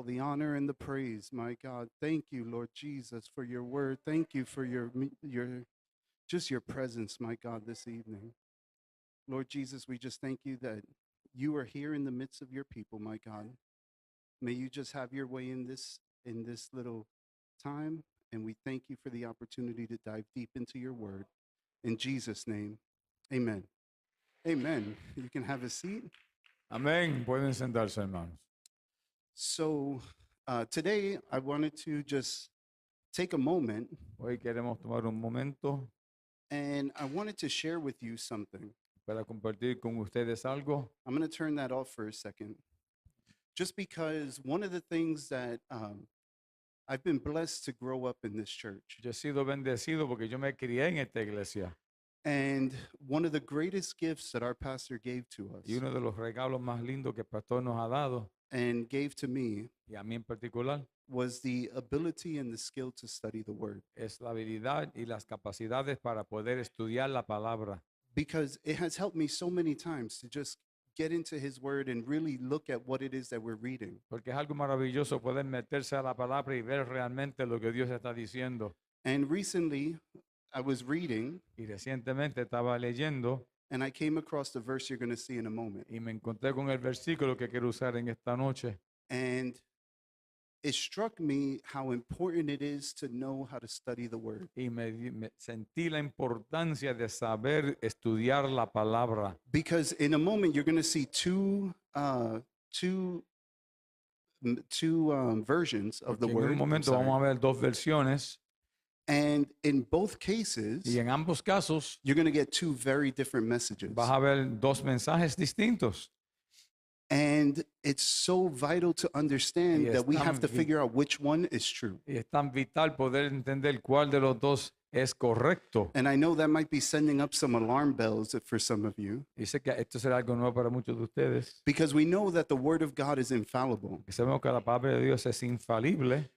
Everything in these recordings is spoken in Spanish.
all the honor and the praise, my God. Thank you, Lord Jesus, for your word. Thank you for just your presence, my God, this evening. Lord Jesus, we just thank you that you are here in the midst of your people, my God. May you just have your way in this little time, and we thank you for the opportunity to dive deep into your word. In Jesus' name, amen. Amen. You can have a seat. Amén. Pueden sentarse, hermanos. So today I wanted to just take a moment Hoy queremos tomar un momento and I wanted to share with you something. para compartir con ustedes algo. I'm going to turn that off for a second. Just because one of the things that I've been blessed to grow up in this church. Yo he sido bendecido porque yo me crié en esta iglesia. And one of the greatest gifts that our pastor gave to us Y uno de los regalos más lindos que el pastor nos ha dado, and gave to me y a mí en particular, was the ability and the skill to study the word. es la habilidad y las capacidades para poder estudiar la palabra. Because it has helped me so many times to just get into his word and really look at what it is that we're reading. Porque es algo maravilloso poder meterse a la palabra y ver realmente lo que Dios está diciendo. And recently I was reading Y recientemente estaba leyendo and I came across the verse you're going to see in a moment. y me encontré con el versículo que quiero usar en esta noche. And it struck me how important it is to know how to study the word. Y me sentí la importancia de saber estudiar la palabra. Because in a moment you're going to see two versions of the Porque en word. un I'm momento sorry. vamos a ver dos versiones And in both cases, y en ambos casos you're going to get two very different messages. vas a ver dos mensajes distintos. And it's so vital to understand Y that we es have to tan figure out which one is true. Y es tan vital poder entender cuál de los dos es correcto. And I know that might be sending up some alarm bells for some of you, Y sé que esto será algo nuevo para muchos de ustedes. because we know that the word of God is infallible. Y sabemos que la palabra de Dios es infalible.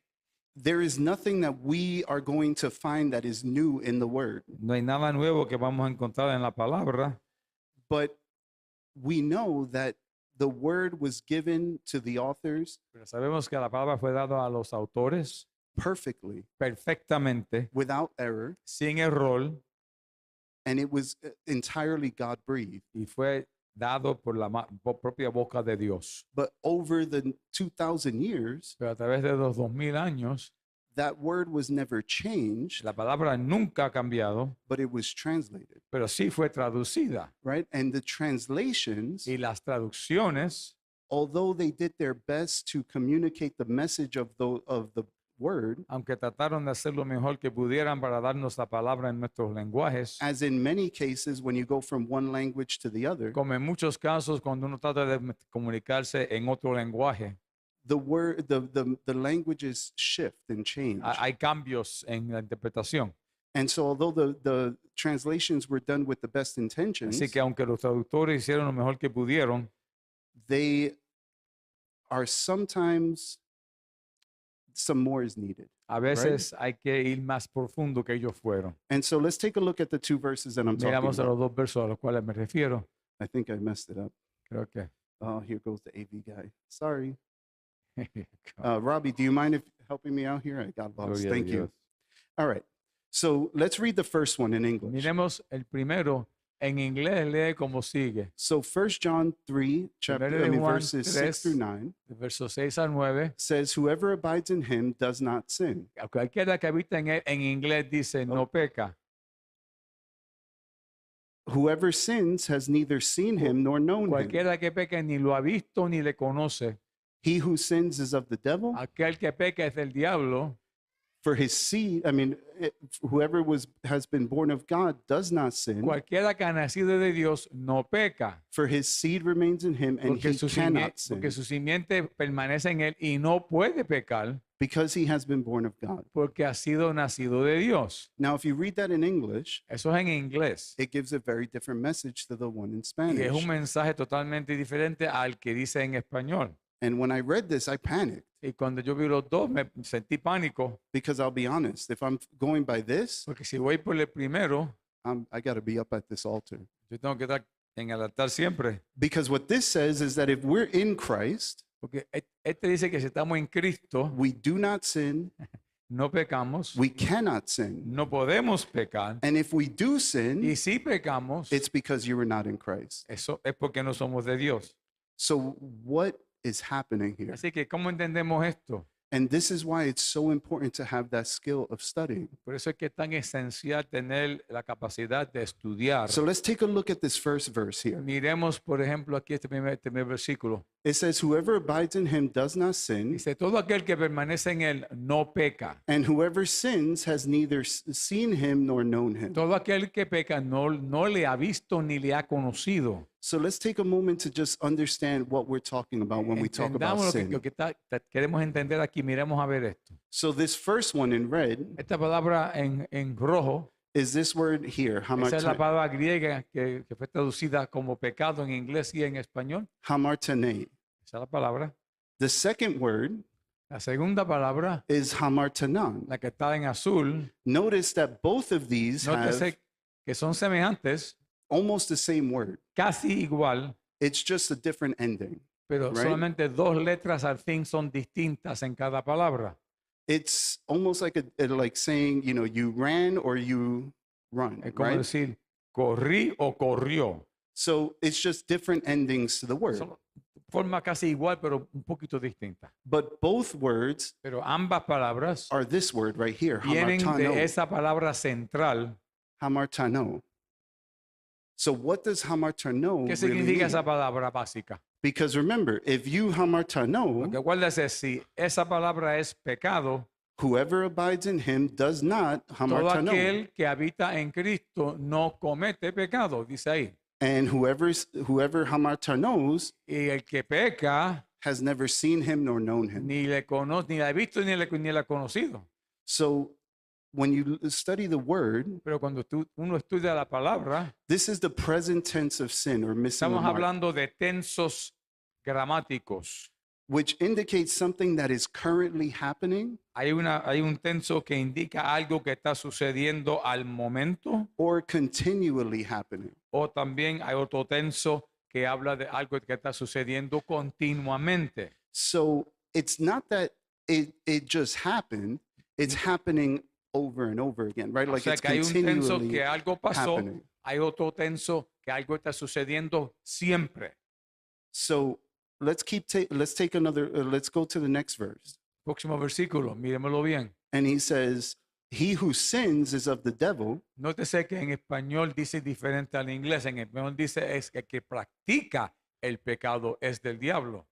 There is nothing that we are going to find that is new in the word, No hay nada nuevo que vamos a encontrar en la palabra. but we know that the word was given to the authors Pero sabemos que la palabra fue dada a los autores perfectly, perfectamente, without error, sin error, and it was entirely God breathed. y fue dado por la propia boca de Dios. But over the 2,000 years, Pero a través de los 2000 años, that word was never changed, la palabra nunca ha cambiado, but it was translated, pero sí fue traducida. right? And the translations, Y las traducciones, although they did their best to communicate the message of the word, aunque trataron de hacer lo mejor que pudieran para darnos la palabra en nuestros lenguajes, as in many cases, when you go from one language to the other, como en muchos casos cuando uno trata de comunicarse en otro lenguaje, the word, the languages shift and change. hay cambios en la interpretación. And so, although the translations were done with the best intentions, Así que aunque los traductores hicieron lo mejor que pudieron, they are sometimes some more is needed. a veces hay que ir más profundo que ellos fueron. And so let's take a look at the two verses that I'm talking Miramos a about. los dos versos a los cuales me refiero. I think I messed it up. Creo que. Oh, here goes the AV guy. Sorry. Robbie, do you mind if helping me out here? I got lost. Gloria a Thank you. Dios. All right. So let's read the first one in English. Miremos el primero. En inglés lee como sigue. So 1 John 3, Primero de Juan verses 6 3, through 9 de versos 6 al 9. says, whoever abides in him does not sin. Cualquiera que habita en él, en inglés dice no peca. Whoever sins has neither seen him nor known him. Cualquiera que peca ni lo ha visto ni le conoce. He who sins is of the devil, Aquel que peca es del diablo. for his seed, whoever has been born of God does not sin, Cualquiera que ha nacido de Dios no peca. for his seed remains in him and he cannot sin, Porque su simiente permanece en él y no puede pecar because he has been born of God. porque ha sido nacido de Dios. Now, if you read that in English, Eso es en inglés. it gives a very different message to the one in Y es Spanish. un mensaje totalmente diferente al que dice en español. And when I read this, I panicked Y cuando yo vi los dos me sentí pánico. because I'll be honest, if I'm going by this, Porque si voy por el primero, I got to be up at this altar. yo tengo que estar en el altar siempre. Because what this says is that if we're in Christ, Porque este dice que si estamos en Cristo, we do not sin, no pecamos, we cannot sin. no podemos pecar. And if we do Y sin, si pecamos, it's because you were not in Christ. eso es porque no somos de Dios. So, what is happening here? Así que, ¿cómo entendemos esto? And this is why it's so important to have that skill of studying. Por eso es que es tan esencial tener la capacidad de estudiar. So, let's take a look at this first verse here. Miremos, por ejemplo, aquí este primer versículo. It says, whoever abides in him does not sin, Dice, todo aquel que permanece en él no peca. and whoever sins has neither seen him nor known him. Todo aquel que peca no le ha visto ni le ha conocido. So let's take a moment to just understand what we're talking about when we talk about Entendamos sin. lo que queremos entender aquí. Miremos a ver esto. So this first one in red Esta palabra en rojo, is this word here, esa es la hamartane. palabra griega que fue traducida como pecado en inglés y en español. Hamartane. Esa es la palabra. The second word La segunda palabra, is hamartanan. la que está en azul, Notice that both of these have nótese que son semejantes, almost the same word. casi igual, It's just a different ending. pero Right. solamente dos letras al fin son distintas en cada palabra. It's almost like like saying, you ran or you run, Es como right? decir, corrí o corrió. So it's just different endings to the word. Son forma casi igual, pero un poquito distinta. But both words Pero ambas palabras are this word right here, vienen de hamartano. esa palabra central. Hamartano. So what does hamartano ¿Qué really significa esa mean? palabra básica? Because remember, if you hamartano, Porque acuérdese, si esa palabra es pecado, whoever abides in him does not todo hamartano. aquel que habita en Cristo no comete pecado, dice ahí. And whoever hamartanos Y el que peca has never seen him nor known him. ni le conoce, ni la ha visto ni le ha conocido. So when you study the word, Pero cuando uno estudia la palabra, this is the present tense of sin or missing the estamos mark, hablando de tensos gramáticos. which indicates something that is currently happening Hay un tenso que indica algo que está sucediendo al momento, or continually happening. o también hay otro tenso que habla de algo que está sucediendo continuamente. So it's not that it just happened, it's happening over and over again, right? O Like sea it's que hay un tenso continually que algo pasó, happening. hay otro tenso que algo está sucediendo siempre. So let's take another let's go to the next verse. Próximo versículo, miremoslo bien. And he says, he who sins is of the devil, Nótese que en español dice diferente al inglés. En español dice es que el que practica el pecado es del diablo.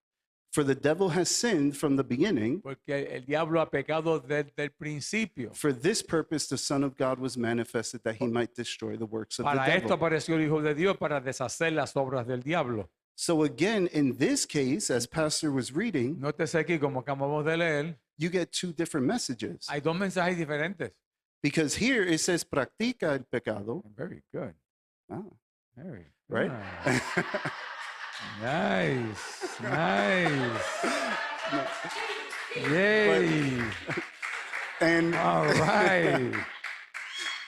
for the devil has sinned from the beginning. Porque el diablo ha pecado desde el principio. For this purpose the Son of God was manifested that he might destroy the works of the Para esto devil. apareció el Hijo de Dios para deshacer las obras del diablo. So again, in this case, as Pastor was reading, Nótese aquí, como acabamos de leer, you get two different messages. hay dos mensajes diferentes. Because here it says practica el pecado. Very good. Ah, Very right? good. Nice. Nice. Yay. and All right.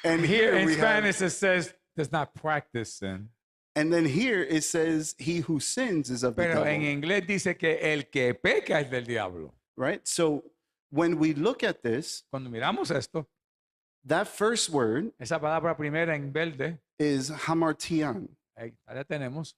and Here here in we have, Spanish it says does not practice sin. and then here it says he who sins is of the Pero en devil. inglés dice que el que peca es del diablo. Right? So when we look at this, Cuando miramos esto, that first word esa palabra primera en verde, is hamartian. ahí la tenemos,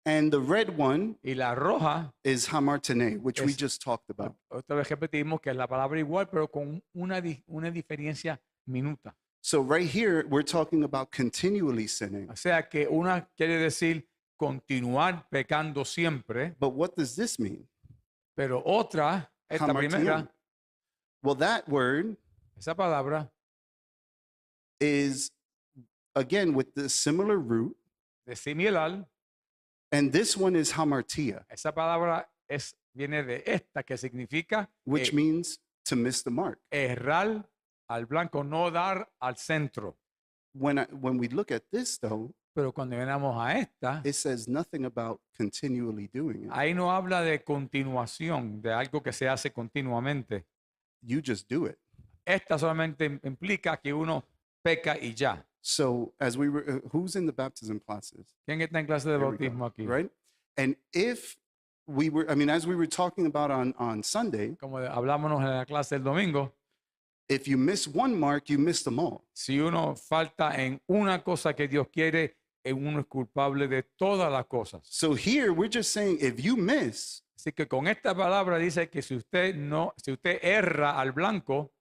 And the red one y la roja, is hamartane, which we Es- just talked about. otra vez repetimos que es la palabra igual, pero con una diferencia minuta. So right here, we're talking about continually sinning. O sea que una quiere decir continuar pecando siempre, But what does this mean? pero otra, esta Hamartian. primera, Well, that word esa palabra is, again, with the similar root. de similar, And this one is hamartia, esa palabra viene de esta que significa which means to miss the mark. errar al blanco, no dar al centro. When we look at this, though, Pero cuando venamos a esta, it says nothing about continually doing it. ahí no habla de continuación, de algo que se hace continuamente. You just do it. Esta solamente implica que uno peca y ya. So as we were, who's in the baptism classes? ¿Quién está en clase de There we go, bautismo aquí? Right? And if as we were talking about on Sunday, Como hablábamos en la clase del domingo, if you miss one mark, you miss them all. si uno falta en una cosa que Dios quiere, uno es culpable de todas las cosas. So here we're just saying if you miss, Así que con esta palabra dice que si usted erra al blanco,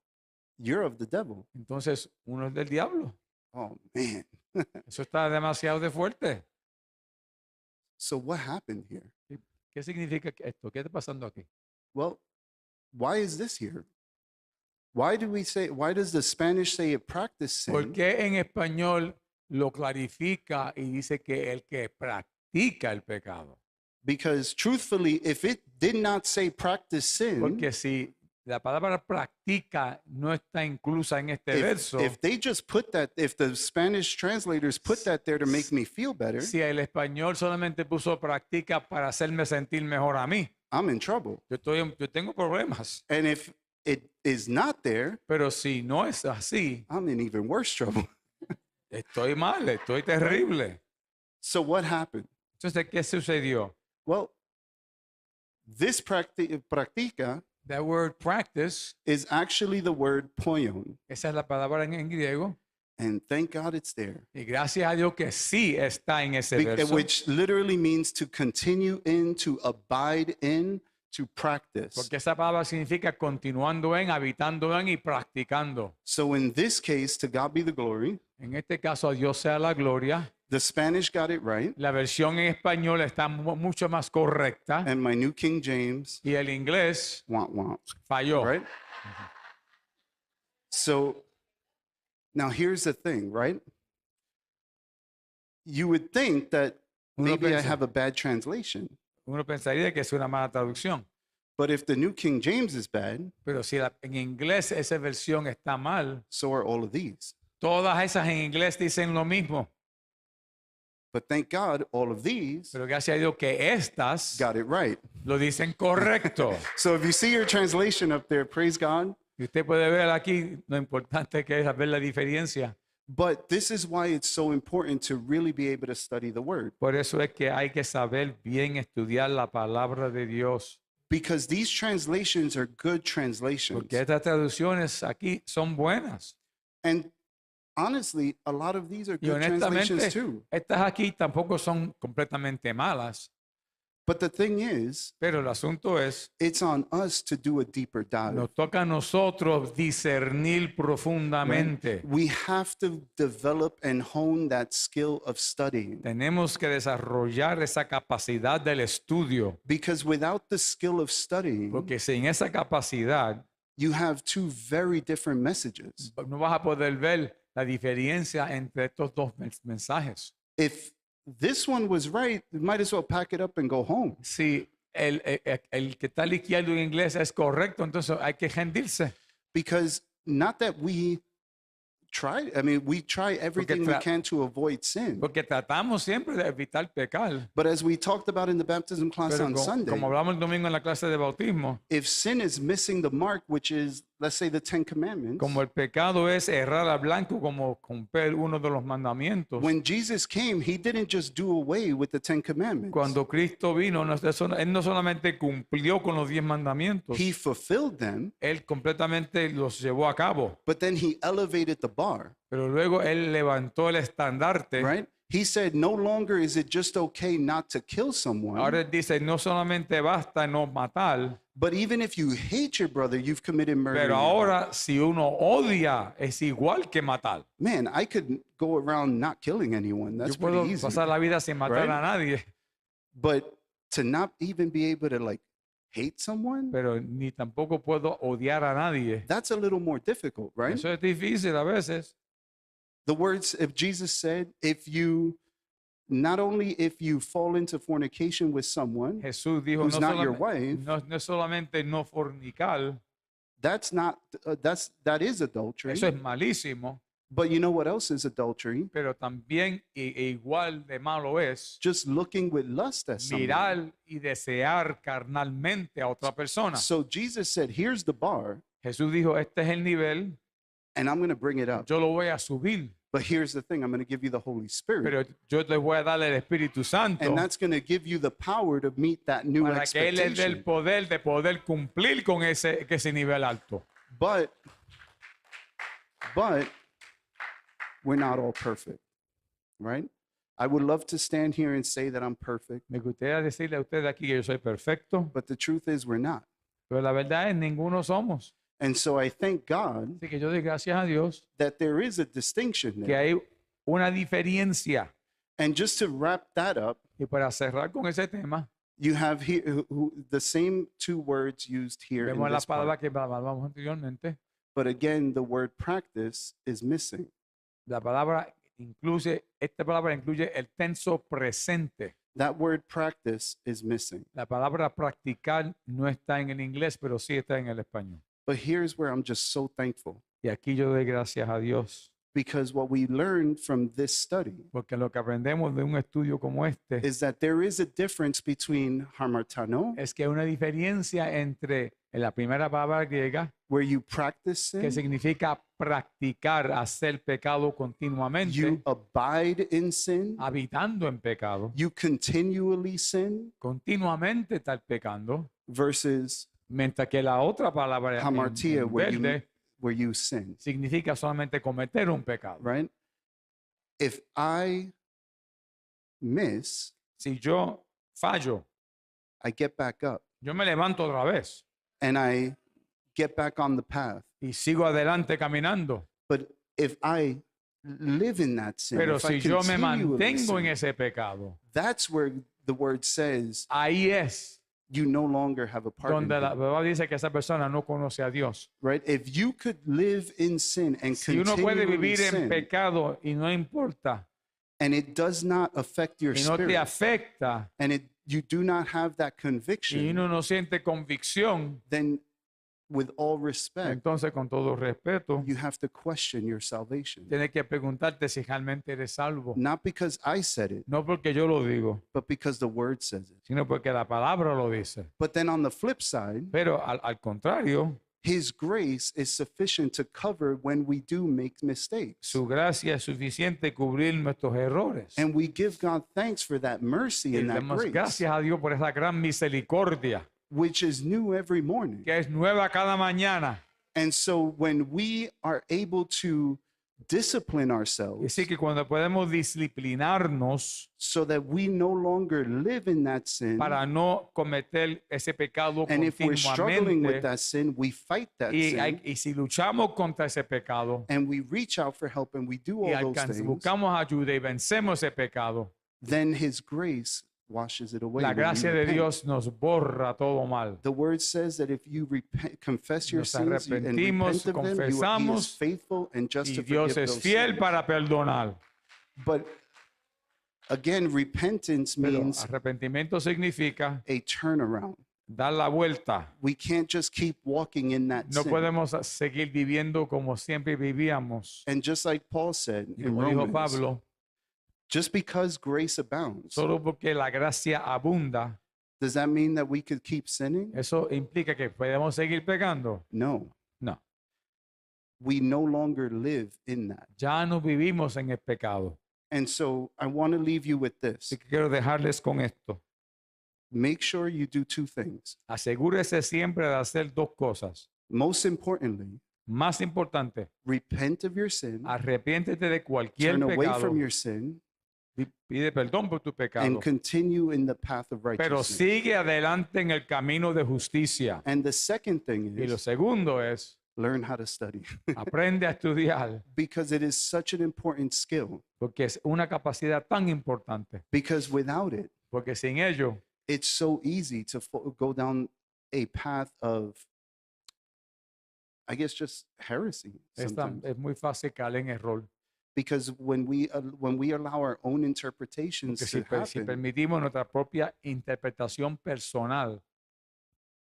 you're of the devil. entonces uno es del diablo. Oh man. Eso está demasiado de fuerte. So what happened here? ¿Qué significa esto? ¿Qué está pasando aquí? Well, why is this here? Why does the Spanish say it practice ¿Por sin? qué en español lo clarifica y dice que el que practica el pecado? Because truthfully, if it did not say practice sin, Porque si la palabra practica no está inclusa en este verso, if they just put that, if the Spanish translators put that there to make me feel better, si el español solamente puso practica para hacerme sentir mejor a mí, I'm in trouble. yo tengo problemas. And if it is not there, Pero si no es así, I'm in even worse trouble. estoy mal, estoy terrible. So what happened? Entonces, ¿qué sucedió? Well, this practica The word practice, is actually the word poion. esa es la palabra en griego, And thank God it's there. y gracias a Dios que sí está en ese verso, Which literally means to continue in, to abide in, to practice. porque esa palabra significa continuando en, habitando en y practicando. So in this case, to God be the glory. En este caso, a Dios sea la gloria. The Spanish got it right, La versión en español está mucho más correcta and my New King James, y el inglés womp womp, falló. right? So now here's the thing, right? You would think that Uno maybe I piensa- have a bad translation, Uno pensaría que es una mala traducción, but if the New King James is bad, pero si en inglés esa versión está mal, so are all of these. todas esas en inglés dicen lo mismo. But thank God, all of these Pero gracias a Dios que estas got it right. lo dicen correcto. So if you see your translation up there, praise God. Y usted puede ver aquí lo importante que es ver la diferencia. But this is why it's so important to really be able to study the word, Por eso es que hay que saber bien estudiar la palabra de Dios. because these translations are good translations. Porque estas traducciones aquí son buenas. And honestly, a lot of these are Y good translations honestamente, too. estas aquí tampoco son completamente malas. But the thing is, Pero el asunto es, it's on us to do a deeper dive. nos toca a nosotros discernir profundamente. We have to develop and hone that skill of studying, Tenemos que desarrollar esa capacidad del estudio. because without the skill of studying, Porque sin esa capacidad, you have two very different messages. no vas a poder ver la diferencia entre estos dos mensajes. If this one was right, you might as well pack it up and go home. Si el que está al izquierdo en inglés es correcto, entonces hay que rendirse. Because not that we try, we try everything we tra- can to avoid sin. Porque tratamos siempre de evitar pecar. But as we talked about in the baptism class Pero on como Sunday, hablamos el domingo en la clase de bautismo, if sin is missing the mark, which is, let's say, the 10 Commandments, como el pecado es errar al blanco, como romper uno de los mandamientos. when Jesus came, he didn't just do away with the 10 Commandments. Cuando Cristo vino, él no solamente cumplió con los 10 mandamientos, He fulfilled them, él completamente los llevó a cabo. but then he elevated the bar, Pero luego él levantó el estandarte. right? He said, no longer is it just okay not to kill someone, Ahora él dice, no solamente basta no matar, but even if you hate your brother, you've committed murder. pero in your heart. ahora si uno odia es igual que matar. Man, I could go around not killing anyone. That's Yo puedo pretty easy. pasar la vida sin matar right? a nadie, But to not even be able to like hate someone, pero ni tampoco puedo odiar a nadie. that's a little more difficult, right? Eso es difícil a veces. The words, if Jesus said, not only if you fall into fornication with someone, Jesús dijo, who's no not your solamente, wife, no es solamente no fornicar, that is adultery. eso es malísimo, But you know what else is adultery? pero también igual de malo es Just looking with lust at someone. mirar y desear carnalmente a otra persona. So Jesus said, here's the bar, Jesús dijo, este es el nivel, and I'm going to bring it up. yo lo voy a subir. But here's the thing, I'm going to give you the Holy Spirit. Pero yo te voy a dar el Espíritu Santo And that's going to give you the power to meet that new para que Él les dé el expectation. poder de poder cumplir con ese nivel alto. But we're not all perfect, right? I would love to stand here and say that I'm perfect, Me gustaría decirle a ustedes aquí que yo soy perfecto, but the truth is we're not. pero la verdad es ninguno somos. And so I thank God Así que yo doy gracias a Dios that there is a distinction que there. hay una diferencia. And just to wrap that up, Y para cerrar con ese tema, you have here the same two words used here in vemos la this part. palabra que hablamos anteriormente. But again, the word practice is missing. La palabra esta palabra incluye el tenso presente. That word practice is missing. La palabra practicar no está en el inglés, pero sí está en el español. But here's where I'm just so thankful, Y aquí yo doy gracias a Dios, because what we learned from this study porque lo que aprendemos de un estudio como este is that there is a difference between hamartano, es que hay una diferencia entre la primera palabra griega, where you practice que sin, significa practicar, hacer pecado continuamente, you abide in sin, habitando en pecado, you continually sin, continuamente estar pecando, versus mientras que la otra palabra en hamartia, verde where you sin, significa solamente cometer un pecado. right? If I miss, Si yo fallo, I get back up yo me levanto otra vez and I get back on the path. y sigo adelante caminando. But if I live in that sin, Pero if I si yo me continually mantengo en sin, ese pecado, that's where the word says ahí es you no longer have a part in donde la him, Biblia dice que esa persona no conoce a Dios. right? If you could live in sin and Si uno puede continually vivir en sin, pecado y no importa, and it does not affect your y no te spirit, afecta, and you do not have that y conviction, uno no siente convicción, then with all respect, entonces con todo respeto, you have to question your salvation. tienes que preguntarte si realmente eres salvo. Not because I said it, No porque yo lo digo, but because the word says it. sino porque la palabra lo dice. But then on the flip side, Pero al contrario, His grace is sufficient to cover when we do make mistakes. su gracia es suficiente cubrir nuestros errores. And we give God thanks for that mercy Y and that damos grace, gracias a Dios por esa gran misericordia which is new every morning. que es nueva cada mañana. And so when we are able to discipline Y ourselves así que cuando podemos disciplinarnos so that we no longer live in that sin, para no cometer ese pecado and if we're struggling with continuamente, that sin, we fight that sin, y si luchamos contra ese pecado and we reach out for help and we do y all those things, buscamos ayuda y vencemos ese pecado, then His grace washes it away. la when we gracia de repent. Dios nos borra todo mal. The word says that if you confess your Nos sins and arrepentimos, repent of them, He is confesamos, faithful and just Y to Dios forgive es those fiel sins. para perdonar. But again, repentance Pero means arrepentimiento significa a turnaround. dar la vuelta. We can't just keep walking in that No sin. podemos seguir viviendo como siempre vivíamos. And just like Paul said Y in como dijo Romans, Pablo, just because grace abounds, solo porque la gracia abunda, does that mean that we could keep sinning? ¿eso implica que podemos seguir pecando? No. No. We no longer live in that. Ya no vivimos en el pecado. And so I want to leave you with this. Así que quiero dejarles con esto. Make sure you do two things. Asegúrese siempre de hacer dos cosas. Most importantly, Más importante, repent of your sin, arrepiéntete de cualquier turn away pecado from your sin, y pide perdón por tu pecado. and continue in the path of Pero righteousness. sigue adelante en el camino de justicia. And the second thing Y lo is segundo es, learn how to study aprende a estudiar, because it is such an important skill. porque es una capacidad tan importante. Because without it, Porque sin ello it's so easy to go down a path of, I guess, just heresy sometimes. es muy fácil caer en error. Because when we allow our own interpretations Porque to si happen, permitimos nuestra propia interpretación personal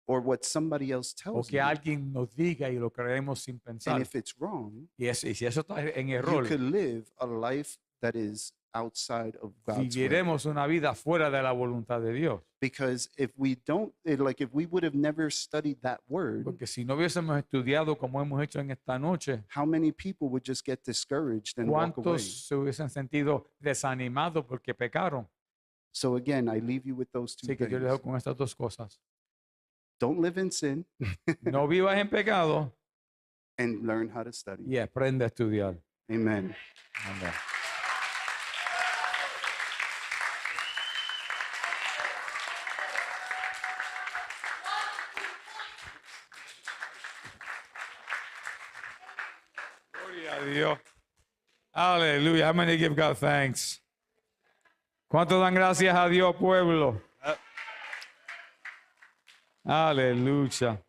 or what somebody else o tells que you, alguien nos diga y lo creemos sin and pensar, if it's wrong, y si eso está en you error, could live a life that is outside of God's will. Viviremos una vida fuera de la voluntad de Dios. Because if we don't, like if we would have never studied that word, Porque si no hubiésemos estudiado como hemos hecho en esta noche, how many people would just get discouraged and walk away? ¿cuántos se hubiesen sentido desanimados porque pecaron? So again, I leave you with those two Así que yo les dejo things. con estas dos cosas. Don't live in sin No vivas en pecado and learn how to study. y aprende a estudiar. Amen. Amén. Gloria a Dios. Aleluya. How many give God thanks? ¿Cuántos dan gracias a Dios, pueblo? Aleluya.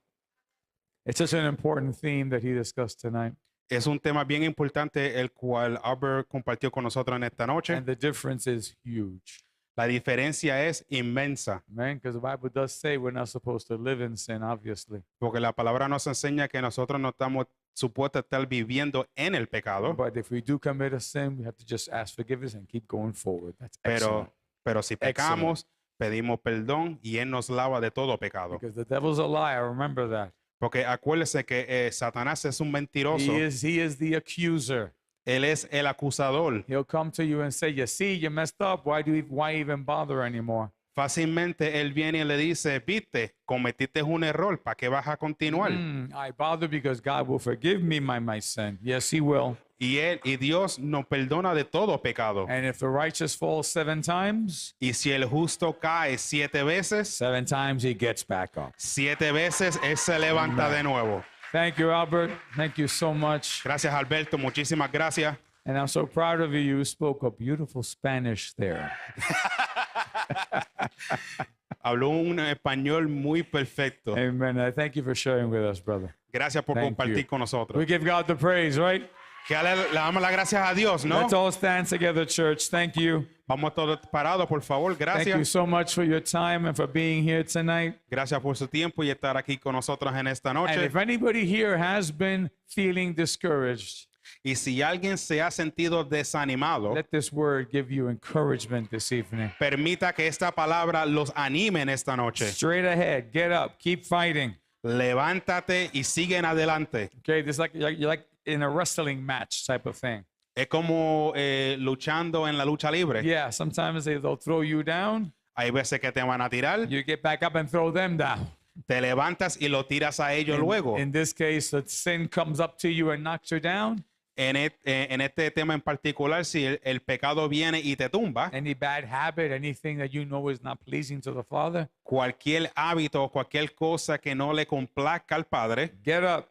It's such an important theme that he discussed tonight. Es un tema bien importante el cual Albert compartió con nosotros en esta noche. And the difference is huge. La diferencia es inmensa, Man, because the Bible does say we're not supposed to live in sin, obviously. porque la palabra nos enseña que nosotros no estamos supuestos a estar viviendo en el pecado, But if we do commit a sin, we have to just ask forgiveness and keep going forward. That's excellent. pero si pecamos, pedimos perdón y Él nos lava de todo pecado. Because the devil's a liar, remember that. Porque acuérdese que Satanás es un mentiroso, He is the accuser. Él es el acusador. He'll come to you and say, you see, you messed up. Why even bother anymore? Fácilmente Él viene y le dice, viste, cometiste un error, ¿para qué vas a continuar? I bother because God will forgive me my sin. Yes, he will. Y Dios nos perdona de todo pecado. And if the righteous falls 7 times, Y si el justo cae 7 veces, 7 times he gets back up. 7 veces Él se levanta de nuevo. Thank you, Albert. Thank you so much. Gracias, Alberto. Muchísimas gracias. And I'm so proud of you. You spoke a beautiful Spanish there. Habló un español muy perfecto. Amen. I thank you for sharing with us, brother. Gracias por Thank compartir you. con nosotros. We give God the praise, right? Que le damos las gracias a Dios, ¿no? Let's all stand together, church. Thank you. Vamos todos parados, por favor. Thank you Gracias. so much for your time and for being here tonight. Gracias por su tiempo y estar aquí con nosotros en esta And noche. if anybody here has been feeling discouraged, Y si alguien se ha sentido desanimado, let this word give you encouragement this evening. permita que esta palabra los anime en esta noche. Straight ahead, get up, keep fighting. Levántate y sigue en adelante. Okay, this is like you're like in a wrestling match type of thing. Es como luchando en la lucha libre. Yeah, sometimes they'll throw you down, Hay veces que te van a tirar, you get back up and throw them down. te levantas y lo tiras a ellos luego. In this case, the sin comes up to you and knocks you down. En este tema en particular, si el pecado viene y te tumba, Any bad habit, anything that you know is not pleasing to the Father, cualquier hábito o cualquier cosa que no le complazca al Padre, get up,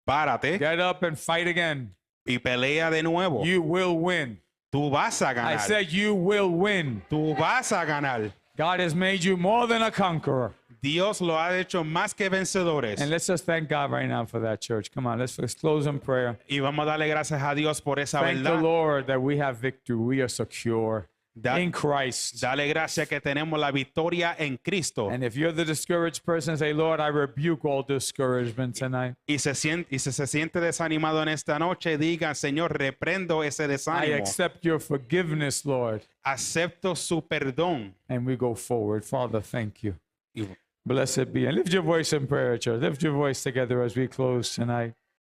párate get up and fight again. y pelea de nuevo. You will win. Tú vas a I ganar. said you will win. Tú vas a ganar. God has made you more than a conqueror. Dios lo ha hecho más que vencedores. And let's just thank God right now for that, church. Come on, let's close in prayer. Y vamos a darle gracias a Dios por esa Thank the verdad. Lord that we have victory. We are secure Da- in Christ. Dale gracias que tenemos la victoria en Cristo. And if you're the discouraged person, say, Lord, I rebuke all discouragement tonight. Y si se siente desanimado en esta noche, diga, Señor, reprendo ese I desánimo. accept your forgiveness, Lord. Acepto su perdón. And we go forward. Father, thank you. Y Blessed be. And lift your voice in prayer, church. Lift your voice together as we close tonight.